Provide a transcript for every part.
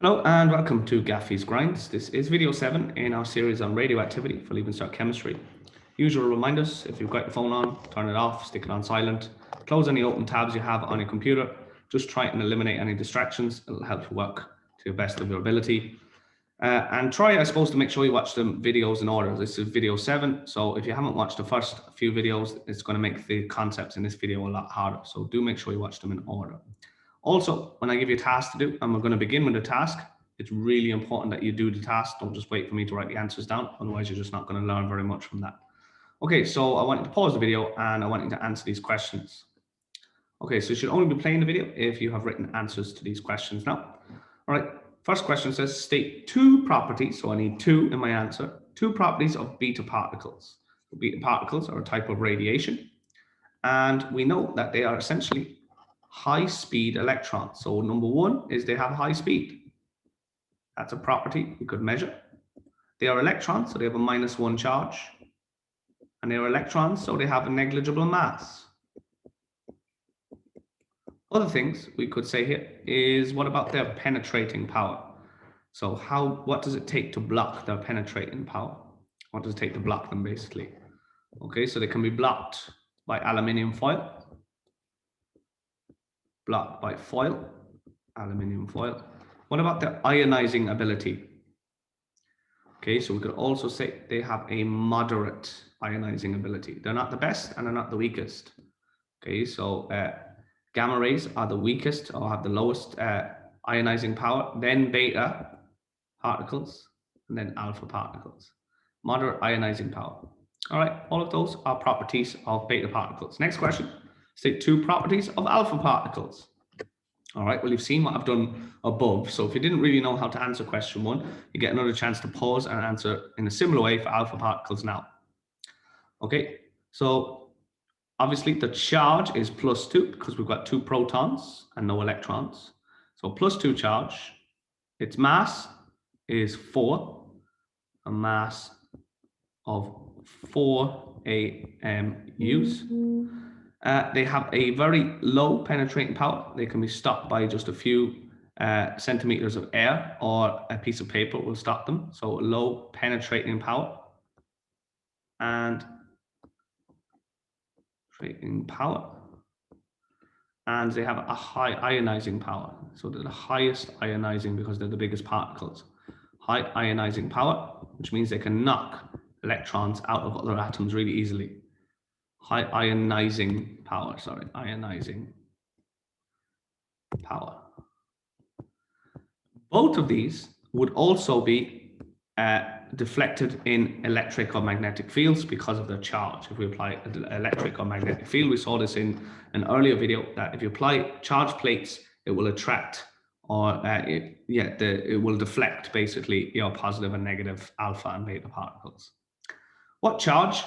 Hello and welcome to Gaffy's Grinds. This is video 7 in our series on radioactivity for Leaving Cert Chemistry. Usual reminders: if you've got your phone on, turn it off, stick it on silent, close any open tabs you have on your computer, just try and eliminate any distractions. It'll help you work to the best of your ability. And try, I suppose, to make sure you watch the videos in order. This is video 7, so if you haven't watched the first few videos, it's going to make the concepts in this video a lot harder. So do make sure you watch them in order. Also, when I give you a task to do, and we're going to begin with the task, it's really important that you do the task. Don't just wait for me to write the answers down. Otherwise, you're just not going to learn very much from that. Okay, so I want you to pause the video and I want you to answer these questions. Okay, so you should only be playing the video if you have written answers to these questions now. All right, first question says, state two properties, so I need two in my answer, two properties of beta particles. Beta particles are a type of radiation, and we know that they are essentially high-speed electrons. So number one is they have high speed. That's a property we could measure. They are electrons, so they have a -1 charge. And they are electrons, so they have a negligible mass. Other things we could say here is, what about their penetrating power? So what does it take to block their penetrating power? What does it take to block them, basically? Okay, so they can be blocked by aluminium foil, blocked by foil, aluminium foil. What about their ionizing ability? Okay, so we could also say they have a moderate ionizing ability. They're not the best and they're not the weakest. Okay, so gamma rays are the weakest or have the lowest ionizing power, then beta particles, and then alpha particles. Moderate ionizing power. All right, all of those are properties of beta particles. Next question, state two properties of alpha particles. All right, well, you've seen what I've done above. So if you didn't really know how to answer question 1, you get another chance to pause and answer in a similar way for alpha particles now. Okay, so obviously the charge is +2 because we've got 2 protons and no electrons. So +2 charge, its mass is 4, a mass of 4 AMUs. They have a very low penetrating power. They can be stopped by just a few centimeters of air, or a piece of paper will stop them. So low penetrating power. And they have a high ionizing power. So they're the highest ionizing because they're the biggest particles. High ionizing power, which means they can knock electrons out of other atoms really easily. High ionizing power, ionizing power. Both of these would also be deflected in electric or magnetic fields because of their charge. If we apply an electric or magnetic field, we saw this in an earlier video, that if you apply charge plates, it will attract, or it will deflect basically your positive and negative alpha and beta particles. What change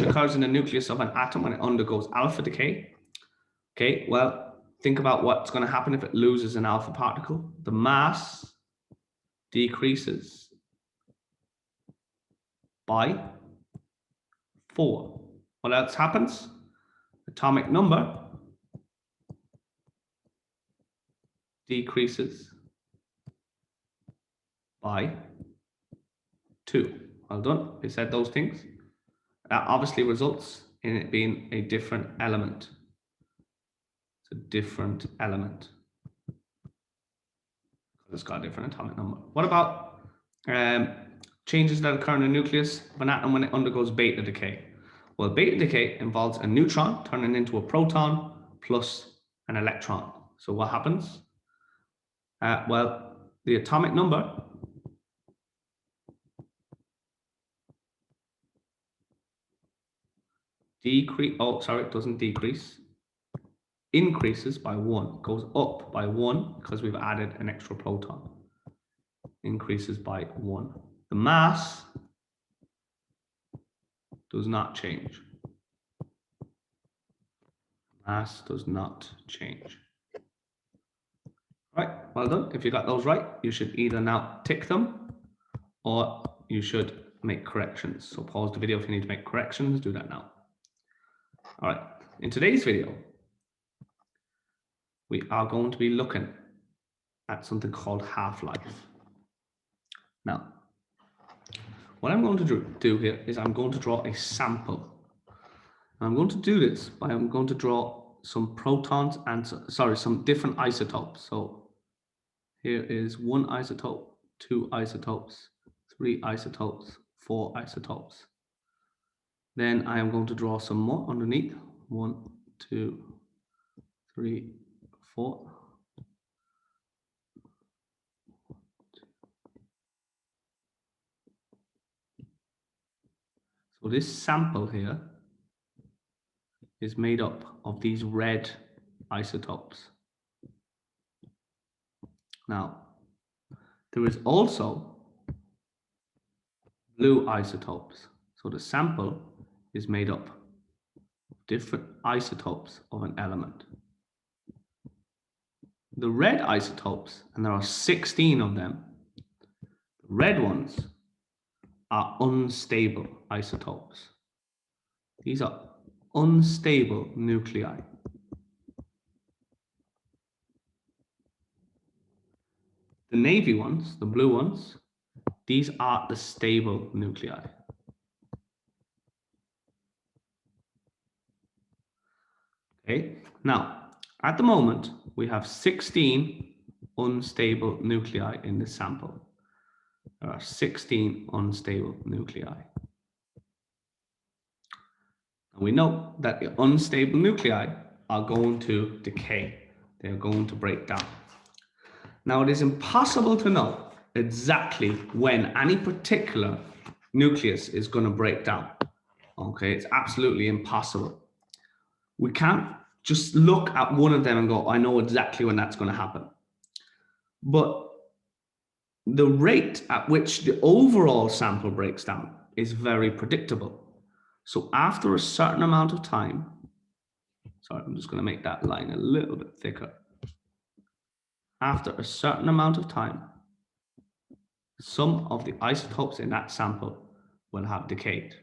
occurs in the nucleus of an atom when it undergoes alpha decay? Okay, well, think about what's going to happen if it loses an alpha particle. The mass decreases by 4. What else happens? Atomic number decreases by 2. Well done. We said those things. That obviously results in it being a different element. It's a different element. It's got a different atomic number. What about changes that occur in the nucleus of an atom when it undergoes beta decay? Well, beta decay involves a neutron turning into a proton plus an electron. So what happens? Well, the atomic number it doesn't decrease. Increases by 1, goes up by 1 because we've added an extra proton. Increases by 1. The mass does not change. Mass does not change. Right, well done. If you got those right, you should either now tick them or you should make corrections. So pause the video if you need to make corrections, do that now. All right, in today's video, we are going to be looking at something called half-life. Now, what I'm going to do here is I'm going to draw a sample. And I'm going to do this by I'm going to draw some protons and some different isotopes. So here is 1 isotope, 2 isotopes, 3 isotopes, 4 isotopes. Then I am going to draw some more underneath. 1, 2, 3, 4. So this sample here is made up of these red isotopes. Now, there is also blue isotopes. So the sample is made up of different isotopes of an element. The red isotopes, and there are 16 of them, the red ones are unstable isotopes. These are unstable nuclei. The navy ones, the blue ones, these are the stable nuclei. Okay, now at the moment we have 16 unstable nuclei in this sample. There are 16 unstable nuclei. And we know that the unstable nuclei are going to decay. They're going to break down. Now, it is impossible to know exactly when any particular nucleus is going to break down. Okay, it's absolutely impossible. We can't just look at one of them and go, I know exactly when that's going to happen. But the rate at which the overall sample breaks down is very predictable. So after a certain amount of time, sorry, I'm just going to make that line a little bit thicker. After a certain amount of time, some of the isotopes in that sample will have decayed.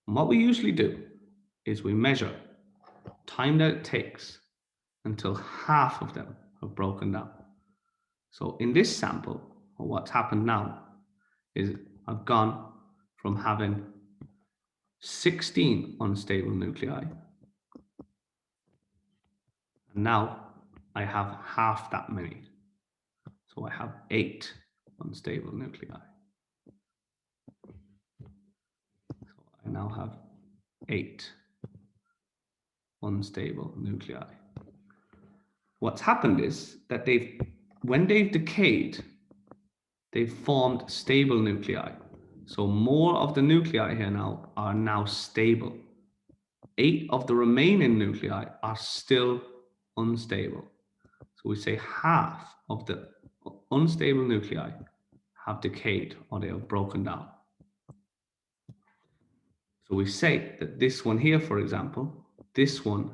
And what we usually do is we measure time that it takes until half of them have broken down. So in this sample, what's happened now is I've gone from having 16 unstable nuclei, and now I have half that many. So I have 8 unstable nuclei. So I now have 8 unstable nuclei. What's happened is that when they've decayed, they've formed stable nuclei. So more of the nuclei here now are now stable. 8 of the remaining nuclei are still unstable. So we say half of the unstable nuclei have decayed, or they have broken down. So we say that this one here, for example, this one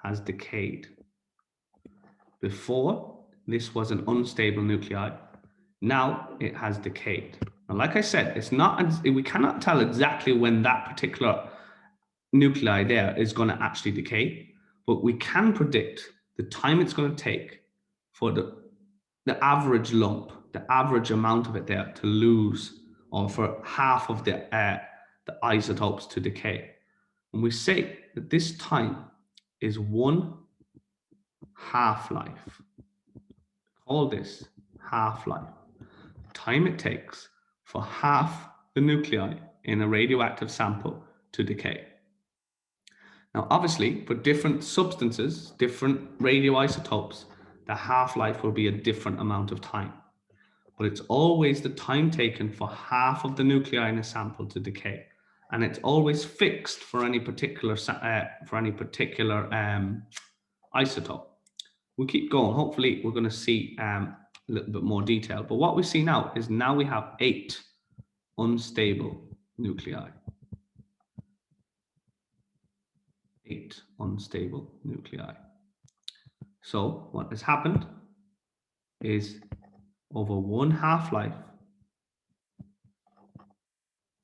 has decayed. Before, this was an unstable nuclei. Now it has decayed. Now, like I said, we cannot tell exactly when that particular nuclei there is going to actually decay, but we can predict the time it's going to take for the average lump, the average amount of it there to lose, or for half of the isotopes to decay. And we say that this time is 1 half-life. Call this half-life. Time it takes for half the nuclei in a radioactive sample to decay. Now, obviously, for different substances, different radioisotopes, the half-life will be a different amount of time. But it's always the time taken for half of the nuclei in a sample to decay. And it's always fixed for any particular isotope. We'll keep going. Hopefully, we're going to see a little bit more detail. But what we see now is we have 8 unstable nuclei. 8 unstable nuclei. So what has happened is over 1 half-life,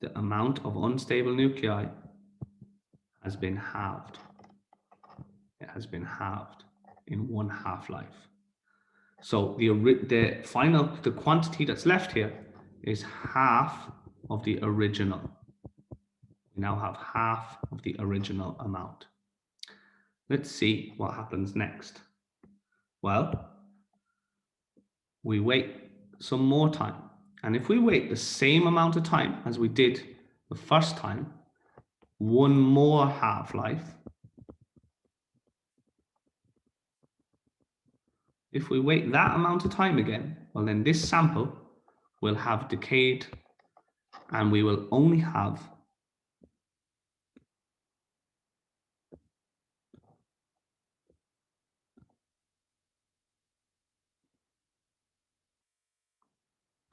the amount of unstable nuclei has been halved. It has been halved in 1 half-life. So the quantity that's left here is half of the original. We now have half of the original amount. Let's see what happens next. Well, we wait some more time. And if we wait the same amount of time as we did the first time, one more half-life, if we wait that amount of time again, well then this sample will have decayed and we will only have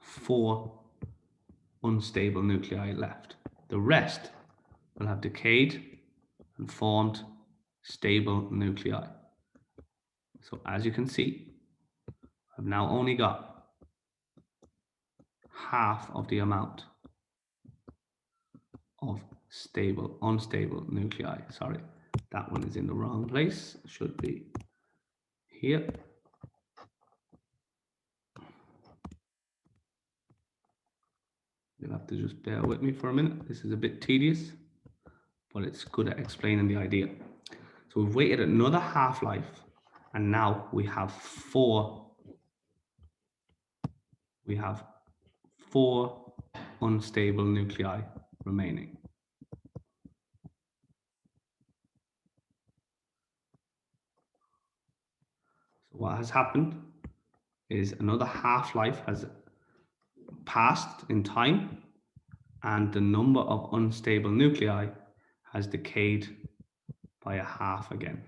four unstable nuclei left. The rest will have decayed and formed stable nuclei. So as you can see, I've now only got half of the amount of unstable nuclei. Sorry, that one is in the wrong place. It should be here. You'll have to just bear with me for a minute. This is a bit tedious, but it's good at explaining the idea. So we've waited another half-life, and now we have four unstable nuclei remaining. So what has happened is another half-life has passed in time, and the number of unstable nuclei has decayed by a half again.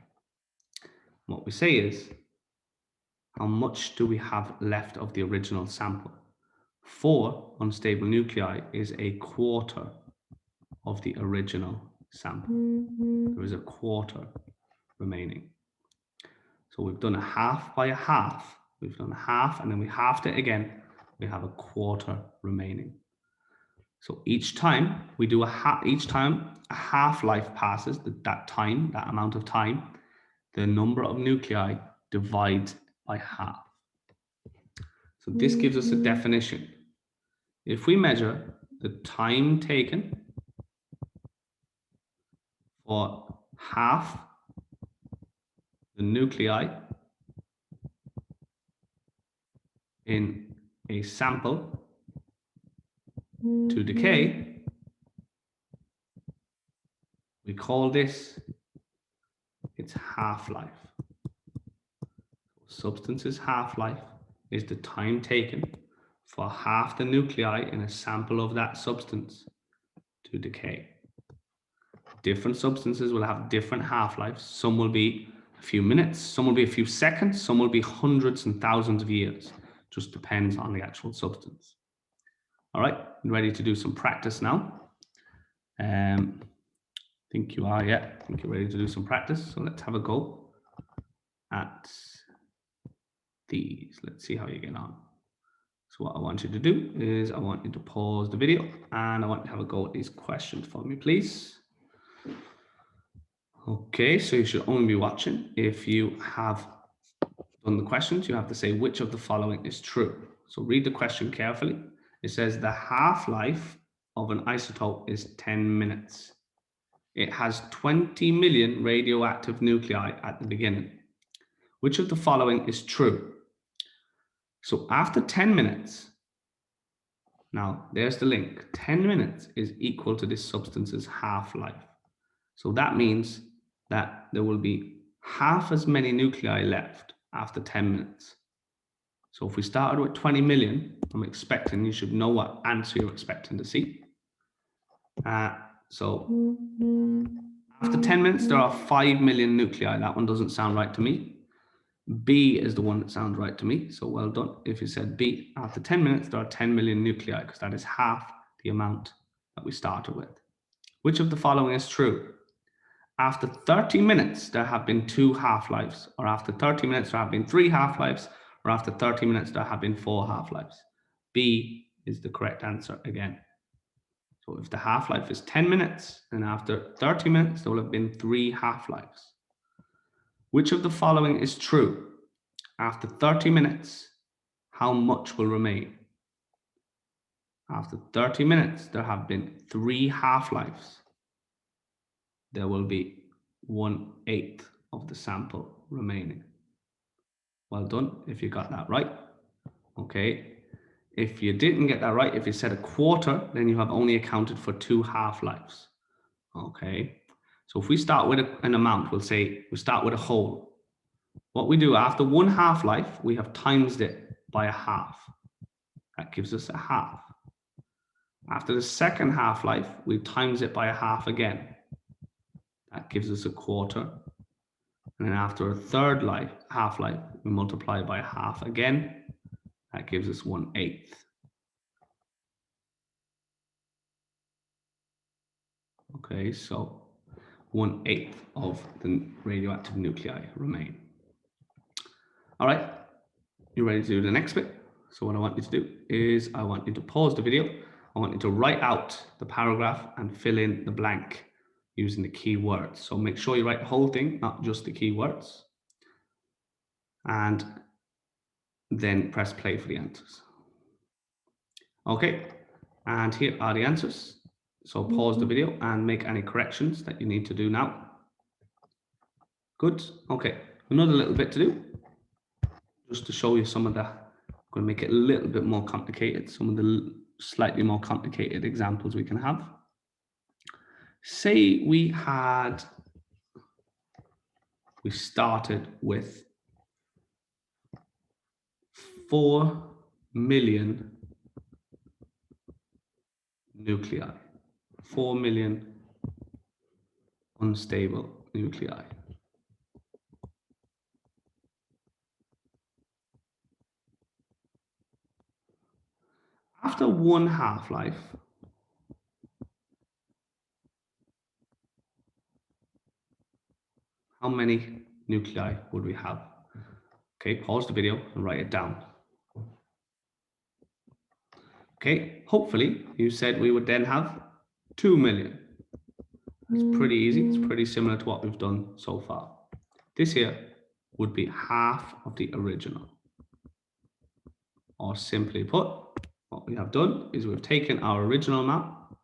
What we say is, how much do we have left of the original sample? 4 unstable nuclei is a quarter of the original sample. There is a quarter remaining. So we've done a half by a half. We've done a half and then we halved it again. We have a quarter remaining. So each time we do each time a half-life passes, that amount of time, the number of nuclei divides by half. So this gives us a definition. If we measure the time taken for half the nuclei in a sample to decay, we call this its half-life. Substance's half-life is the time taken for half the nuclei in a sample of that substance to decay. Different substances will have different half-lives. Some will be a few minutes, some will be a few seconds, some will be hundreds and thousands of years. Just depends on the actual substance. All right, ready to do some practice now? I think you are, yeah. I think you're ready to do some practice. So let's have a go at these. Let's see how you get on. So what I want you to do is I want you to pause the video and I want you to have a go at these questions for me, please. Okay, so you should only be watching. If you have done the questions, you have to say which of the following is true. So read the question carefully. It says the half-life of an isotope is 10 minutes. It has 20 million radioactive nuclei at the beginning. Which of the following is true? So after 10 minutes, now there's the link, 10 minutes is equal to this substance's half-life. So that means that there will be half as many nuclei left after 10 minutes. So if we started with 20 million, I'm expecting you should know what answer you're expecting to see. So after 10 minutes, there are 5 million nuclei. That one doesn't sound right to me. B is the one that sounds right to me. So well done. If you said B, after 10 minutes, there are 10 million nuclei because that is half the amount that we started with. Which of the following is true? After 30 minutes, there have been 2 half-lives, or after 30 minutes, there have been 3 half-lives, or after 30 minutes, there have been 4 half-lives. B is the correct answer again. So if the half-life is 10 minutes, then after 30 minutes, there will have been 3 half-lives. Which of the following is true? After 30 minutes, how much will remain? After 30 minutes, there have been 3 half-lives. There will be 1/8 of the sample remaining. Well done if you got that right. Okay. If you didn't get that right, if you said a quarter, then you have only accounted for 2 half-lives. Okay. So if we start with an amount, we'll say we start with a whole. What we do after 1 half-life, we have timesed it by a half. That gives us a half. After the second half-life, we times it by a half again. That gives us a quarter. And then after a third half-life, we multiply by a half again. That gives us 1/8. Okay, so 1/8 of the radioactive nuclei remain. All right, you ready to do the next bit? So what I want you to do is I want you to pause the video. I want you to write out the paragraph and fill in the blank using the keywords. So make sure you write the whole thing, not just the keywords. And then press play for the answers. Okay, and here are the answers. So pause the video and make any corrections that you need to do now. Good, okay, another little bit to do, just to show you some of the, I'm going to make it a little bit more complicated, some of the slightly more complicated examples we can have. Say we started with 4 million nuclei, 4 million unstable nuclei. After 1 half-life, how many nuclei would we have? Okay, pause the video and write it down. Okay, hopefully you said we would then have 2 million. It's pretty easy. It's pretty similar to what we've done so far. This here would be half of the original. Or simply put, what we have done is we've taken our original amount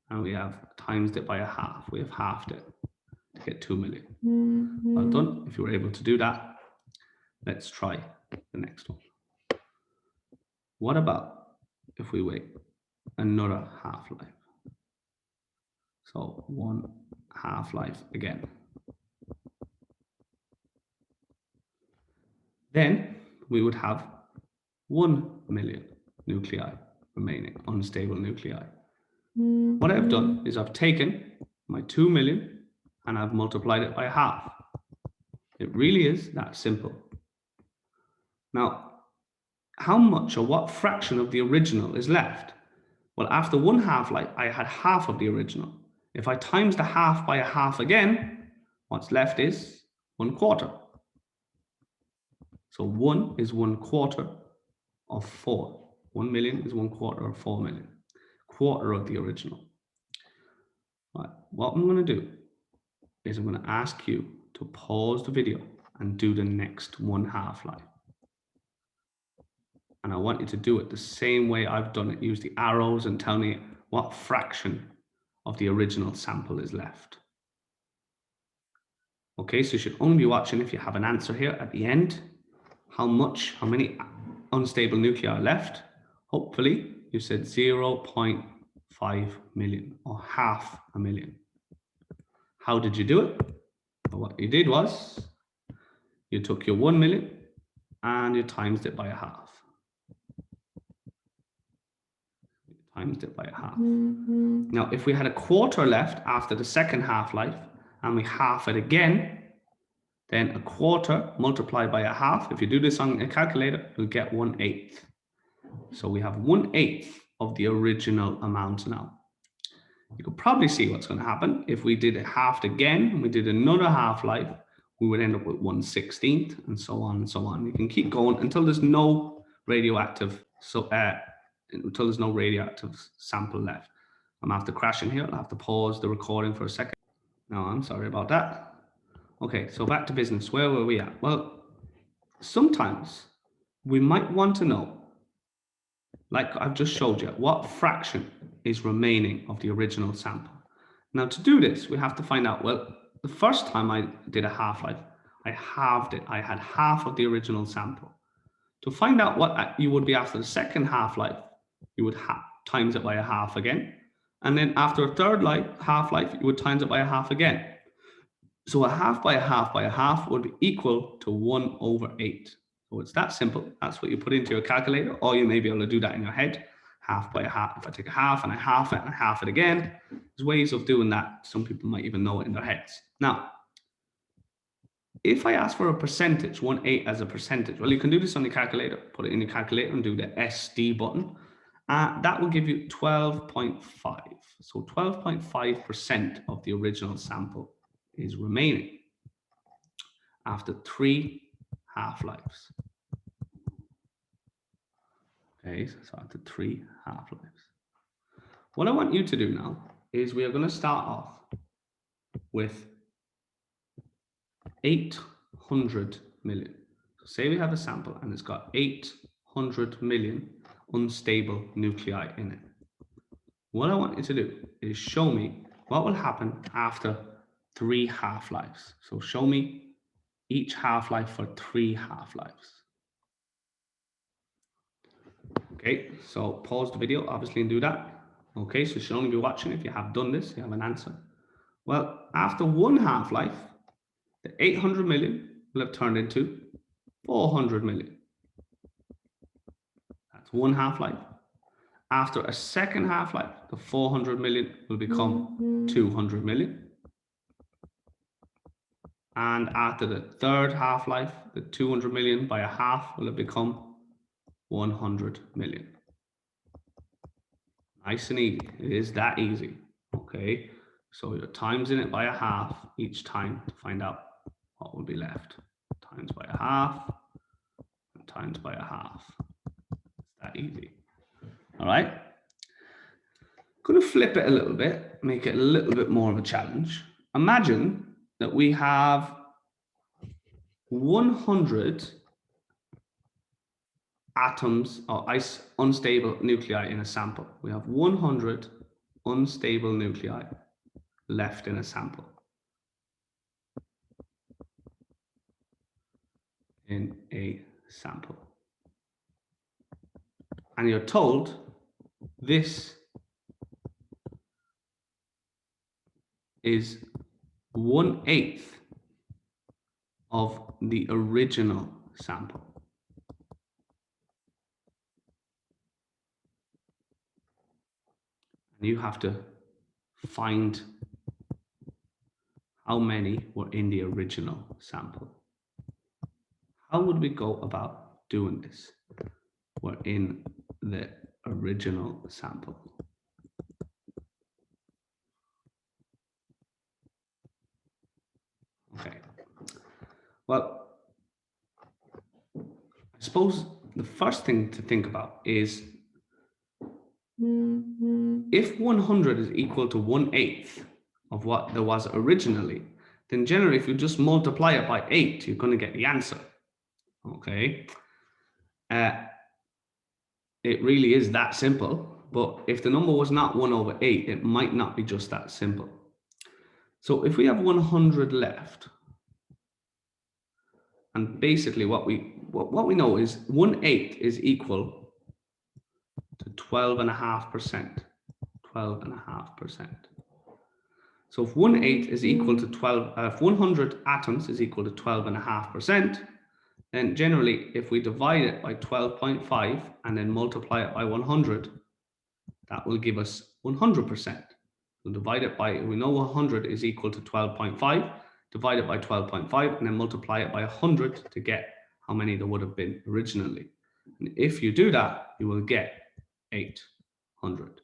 and we have timesed it by a half. We have halved it to get 2 million. Well done. If you were able to do that, let's try the next one. What about if we wait another half-life? So 1 half-life again. Then we would have 1 million nuclei remaining, unstable nuclei. What I've done is I've taken my 2 million and I've multiplied it by half. It really is that simple. Now, how much or what fraction of the original is left? Well, after 1 half-life, I had half of the original. If I times the half by a half again, what's left is 1/4. So 1 is 1/4 of 4. 1 million is 1/4 of 4 million. Quarter of the original. Right. What I'm going to do is I'm going to ask you to pause the video and do the next 1 half-life. And I want you to do it the same way I've done it. Use the arrows and tell me what fraction of the original sample is left. Okay, so you should only be watching if you have an answer here at the end. How many unstable nuclei are left? Hopefully you said 0.5 million or 0.5 million. How did you do it? Well, what you did was you took your 1 million and you timesed it by a half. Timesed it by a half. Now, if we had a quarter left after the second half-life and we half it again, then a quarter multiplied by a half, if you do this on a calculator, you'll get 1/8. So we have 1/8 of the original amount now. You could probably see what's going to happen. If we did it halved again and we did another half-life, we would end up with 1/16 and so on and so on. You can keep going until there's no radioactive sample left. I'm after crashing here. I'll have to pause the recording for a second. No, I'm sorry about that. Okay, so back to business. Where were we at? Well, sometimes we might want to know, like I've just showed you, what fraction is remaining of the original sample. Now to do this, we have to find out, well, the first time I did a half-life, I halved it. I had half of the original sample. To find out what you would be after the second half-life, you would times it by a half again. And then after a third half-life, you would times it by a half again. So a half by a half by a half would be equal to 1/8. So it's that simple. That's what you put into your calculator, or you may be able to do that in your head. Half by a half. If I take a half and I half it and I half it again, there's ways of doing that. Some people might even know it in their heads. Now, if I ask for a percentage, 1/8 as a percentage, well, you can do this on your calculator. Put it in your calculator and do the SD button. That will give you 12.5. So 12.5% of the original sample is remaining after 3 half-lives. Okay, so after 3 half-lives. What I want you to do now is we are going to start off with 800 million. So say we have a sample and it's got 800 million unstable nuclei in it. What I want you to do is show me what will happen after 3 half-lives. So show me each half-life for 3 half-lives. Okay, so pause the video, obviously, and do that. Okay, so you should only be watching if you have done this, you have an answer. Well, after 1 half-life, the 800 million will have turned into 400 million. That's 1 half-life. After a second half-life, the 400 million will become 200 million. And after the third half-life, the 200 million by a half will have become 100 million. Nice and easy. It is that easy. Okay, so you're timesing it by a half each time to find out what will be left. Times by a half and times by a half. It's that easy. All right. Going to flip it a little bit, make it a little bit more of a challenge. Imagine that we have 100 atoms or unstable nuclei in a sample. We have 100 unstable nuclei left in a sample. In a sample. And you're told this is 1/8 of the original sample. And you have to find how many were in the original sample. How would we go about doing this? We're in the original sample. Okay. Well, I suppose the first thing to think about is if 100 is equal to 1/8 of what there was originally, then generally if you just multiply it by 8, you're going to get the answer. Okay. It really is that simple, but if the number was not 1/8, it might not be just that simple. So if we have 100 left, and basically what we know is 1/8 is equal to 12.5%. 12.5%. So if 1/8 is equal to 12, if 100 atoms is equal to 12.5%, then generally if we divide it by 12.5 and then multiply it by 100, that will give us 100%. We'll divide it by, we know 100 is equal to 12.5, divide it by 12.5 and then multiply it by 100 to get how many there would have been originally. And if you do that, you will get 800.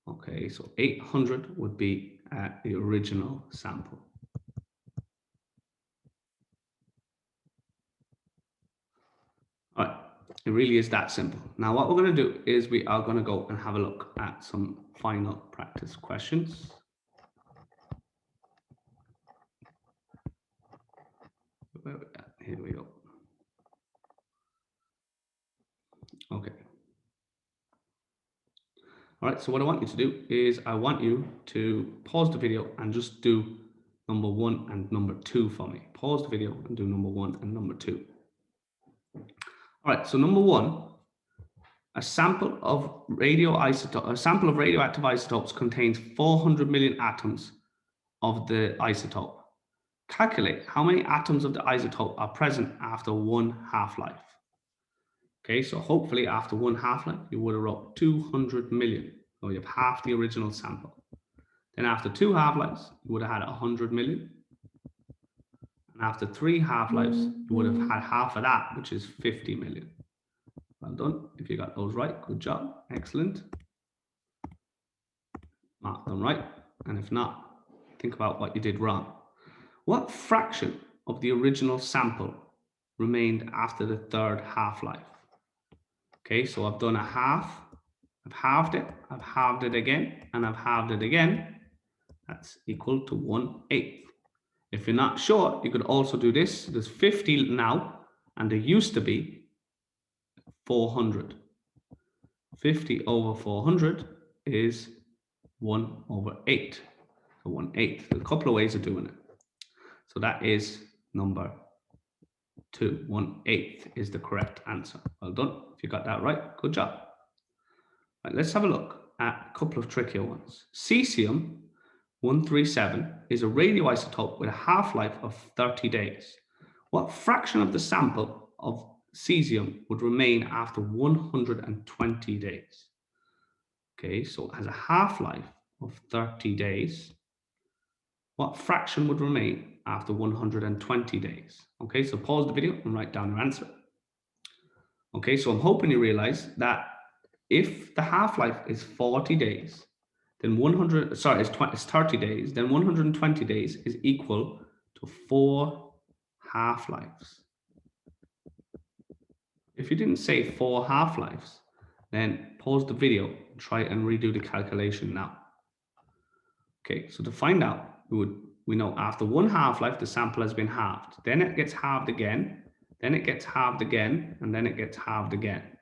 Okay, so 800 would be the original sample. All right, it really is that simple. Now what we're going to do is we are going to go and have a look at some final practice questions. Here we go. Okay. All right, so what I want you to do is I want you to pause the video and just do number 1 and number 2 for me. Pause the video and do number 1 and number 2. All right, so number 1, a sample of radioactive isotopes contains 400 million atoms of the isotope. Calculate how many atoms of the isotope are present after 1 half-life. Okay, so hopefully after 1 half-life, you would have wrote 200 million. So you have half the original sample. Then after 2 half-lives, you would have had 100 million. And after 3 half-lives, you would have had half of that, which is 50 million. Well done. If you got those right, good job. Excellent. Mark them right. And if not, think about what you did wrong. What fraction of the original sample remained after the 3rd half-life? Okay, so I've done a half, I've halved it again, and I've halved it again. That's equal to 1/8. If you're not sure, you could also do this. There's 50 now, and there used to be 400. 50 over 400 is 1/8. So 1/8. There's a couple of ways of doing it. So that is number 2. 1/8 is the correct answer. Well done. If you got that right, good job. Right, let's have a look at a couple of trickier ones. Cesium-137 is a radioisotope with a half-life of 30 days. What fraction of the sample of cesium would remain after 120 days? Okay, so it has a half-life of 30 days. What fraction would remain after 120 days? Okay, so pause the video and write down your answer. Okay, so I'm hoping you realize that if the half-life is 40 days, then it's 30 days, then 120 days is equal to 4 half-lives. If you didn't say 4 half-lives, then pause the video, try and redo the calculation now. Okay, so to find out, we know after 1 half-life, the sample has been halved. Then it gets halved again, then it gets halved again, and then it gets halved again.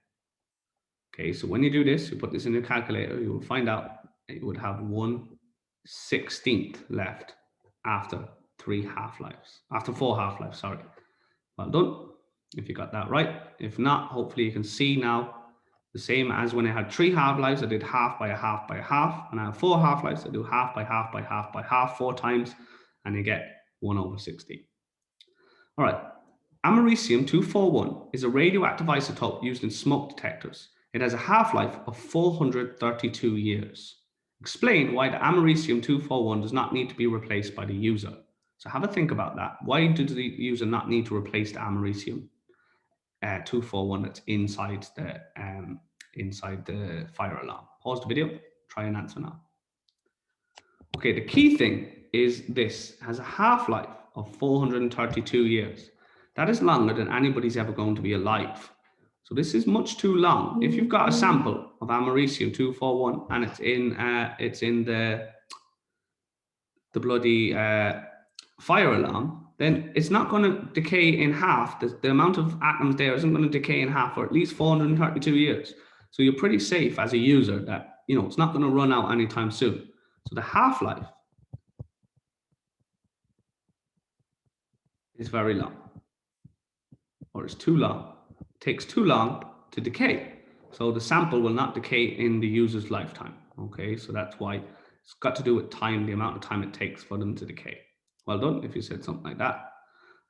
Okay, so when you do this, you put this in your calculator, you will find out that you would have 1/16 left after 4 half-lives, sorry. Well done, if you got that right. If not, hopefully you can see now, the same as when I had 3 half-lives, I did half by a half by a half, and I have 4 half-lives, I do half by half by half by half 4 times, and you get 1/16. All right, americium-241 is a radioactive isotope used in smoke detectors. It has a half-life of 432 years. Explain why the americium-241 does not need to be replaced by the user. So have a think about that. Why does the user not need to replace the americium-241 that's inside the fire alarm? Pause the video, try and answer now. Okay, the key thing is this has a half-life of 432 years. That is longer than anybody's ever going to be alive. So this is much too long. If you've got a sample of americium-241 and it's in the bloody fire alarm, then it's not going to decay in half. The amount of atoms there isn't going to decay in half for at least 432 years. So you're pretty safe as a user that, it's not going to run out anytime soon. So the half-life is very long, or it's too long. It takes too long to decay. So the sample will not decay in the user's lifetime. Okay, so that's why it's got to do with time, the amount of time it takes for them to decay. Well done if you said something like that.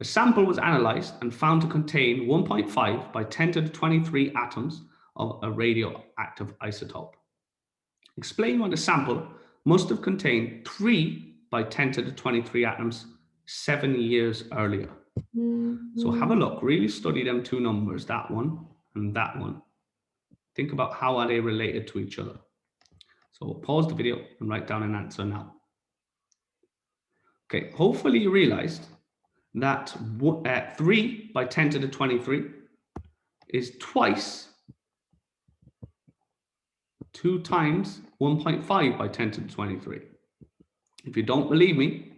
A sample was analyzed and found to contain 1.5 by 10 to the 23 atoms of a radioactive isotope. Explain why the sample must have contained 3 by 10 to the 23 atoms 7 years earlier. So have a look, really study them 2 numbers, that one and that one. Think about how are they related to each other. So pause the video and write down an answer now. Okay, hopefully you realized that 3 by 10 to the 23 is twice 2 times 1.5 by 10 to the 23. If you don't believe me,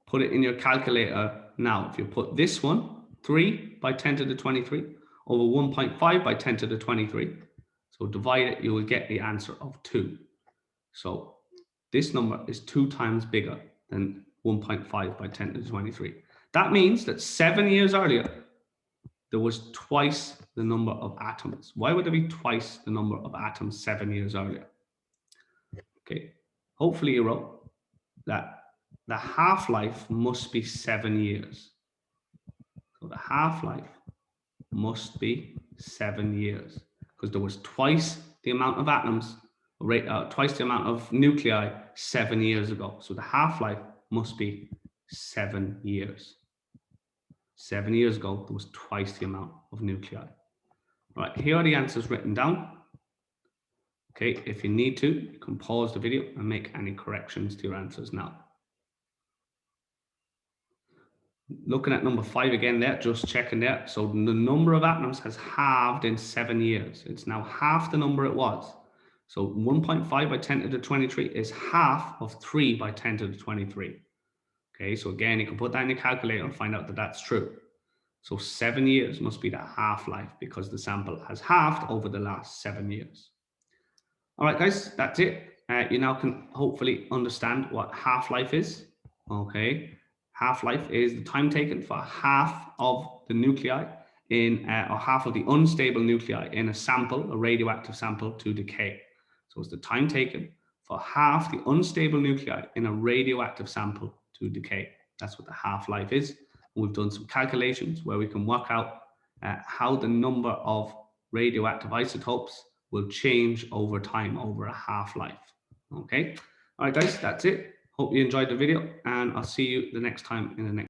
put it in your calculator now. If you put this one, 3 by 10 to the 23, over 1.5 by 10 to the 23. So divide it, you will get the answer of 2. So this number is 2 times bigger than 1.5 by 10 to the 23. That means that 7 years earlier, there was twice the number of atoms. Why would there be twice the number of atoms 7 years earlier? Okay, hopefully you wrote that the half-life must be 7 years. So the half-life must be 7 years because there was twice the amount of atoms, twice the amount of nuclei 7 years ago. So the half-life must be 7 years. 7 years ago, there was twice the amount of nuclei. All right, here are the answers written down. Okay, if you need to, you can pause the video and make any corrections to your answers now. Looking at number 5 again there, just checking there. So the number of atoms has halved in 7 years. It's now half the number it was. So 1.5 by 10 to the 23 is half of 3 by 10 to the 23. Okay, so again, you can put that in your calculator and find out that that's true. So 7 years must be the half-life because the sample has halved over the last 7 years. All right, guys, that's it. You now can hopefully understand what half-life is. Okay, half-life is the time taken for half of the nuclei in, or half of the unstable nuclei in a sample, a radioactive sample, to decay. So it's the time taken for half the unstable nuclei in a radioactive sample to decay. That's what the half-life is. We've done some calculations where we can work out how the number of radioactive isotopes will change over time, over a half-life. Okay. All right, guys, that's it. Hope you enjoyed the video, and I'll see you the next time in the next